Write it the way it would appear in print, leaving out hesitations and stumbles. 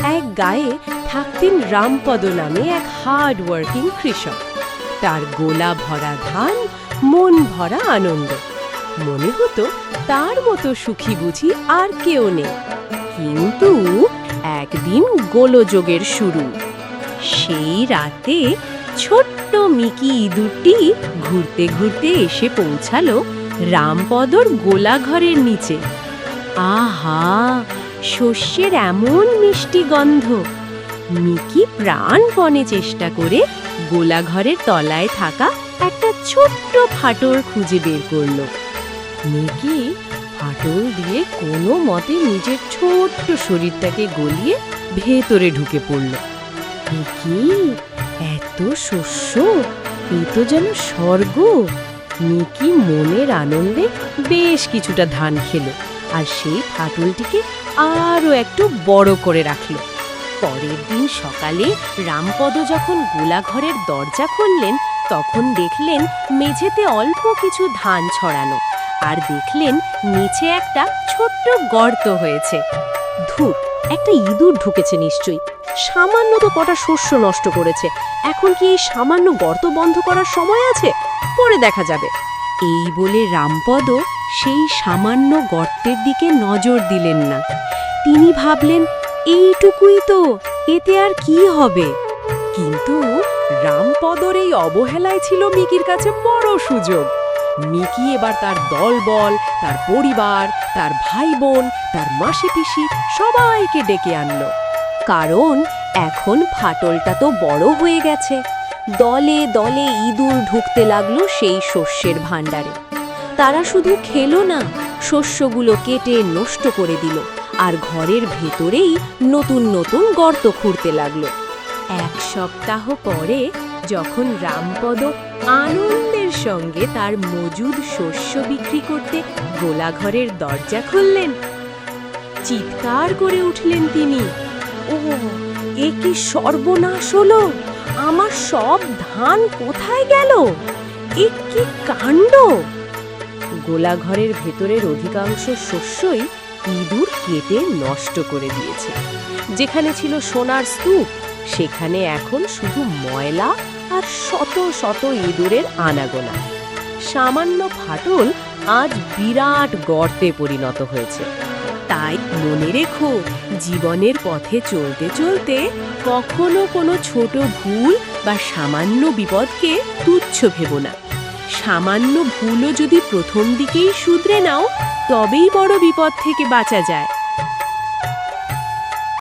এক গায়ে থাকতেন রামপদ নামে এক হার্ড ওয়ার্কিং কৃষক। তার গোলা ভরা ধান, মন ভরা আনন্দ। মনে হতো তার মতো সুখী বুঝি আর কেউ নেই। কিন্তু একদিন গোলযোগের শুরু। সেই রাতে ছোট্ট মিকি ইঁদুরটি ঘুরতে ঘুরতে এসে পৌঁছালো রামপদর গোলাঘরের নিচে। আহা, শস্যের এমন মিষ্টি গন্ধ! মিকি প্রাণপণে চেষ্টা করে গোলাঘরের তলায় থাকা একটা ছোট্ট ফাটল খুঁজে বের করলো। মিকি ফাটল দিয়ে কোনো মতে নিজের ছোট্ট শরীরটাকে গলিয়ে ভেতরে ঢুকে পড়ল। মিকি, এত শস্য, এ তো যেন স্বর্গ! মিকি মনের আনন্দে বেশ কিছুটা ধান খেলো আর সেই ফাটলটিকে আরো একটু বড় করে রাখল। পরের দিন সকালে রামপদ যখন গোলাঘরের দরজা খুললেন, তখন দেখলেন মেঝেতে অল্প কিছু ধান ছড়ানো, আর দেখলেন নিচে একটা ছোট্ট গর্ত হয়েছে। ধুর, একটা ইঁদুর ঢুকেছে নিশ্চয়ই। সামান্য তো কটা শস্য নষ্ট করেছে, এখন কি এই সামান্য গর্ত বন্ধ করার সময় আছে? পরে দেখা যাবে। এই বলে রামপদ সেই সামান্য গর্তের দিকে নজর দিলেন না। তিনি ভাবলেন, এইটুকুই তো, এতে আর কি হবে? কিন্তু রামপদর এই অবহেলায় ছিল মিকির কাছে বড় সুযোগ। মিকি এবার তার দলবল, তার পরিবার, তার ভাই বোন, তার মাসি পিসি সবাইকে ডেকে আনলো। কারণ এখন ফাটলটা তো বড় হয়ে গেছে। দলে দলে ইঁদুর ঢুকতে লাগলো সেই শস্যের ভাণ্ডারে। তারা শুধু খেলো না, শস্যগুলো কেটে নষ্ট করে দিল, আর ঘরের ভেতরেই নতুন নতুন গর্ত খুঁড়তে লাগলো। এক সপ্তাহ পরে যখন রামপদ আনন্দের সঙ্গে তার মজুদ শস্য বিক্রি করতে গোলাঘরের দরজা খুললেন, চিৎকার করে উঠলেন তিনি, ও, এ কি সর্বনাশ হলো! আমার সব ধান কোথায় গেল? এ কি কাণ্ড! গোলাঘরের ভেতরের অধিকাংশ শস্যই ইঁদুর কেটে নষ্ট করে দিয়েছে। যেখানে ছিল সোনার স্তূপ, সেখানে এখন শুধু ময়লা আর শত শত ইঁদুরের আনাগোনা। সামান্য ফাটল আজ বিরাট গর্তে পরিণত হয়েছে। তাই মনে রেখো, জীবনের পথে চলতে চলতে কখনো কোনো ছোট ভুল বা সামান্য বিপদকে তুচ্ছ ভেবো না। সামান্য ভুলও যদি প্রথম দিকেই শুধরে নাও, তবেই বড় বিপদ থেকে বাঁচা যায়।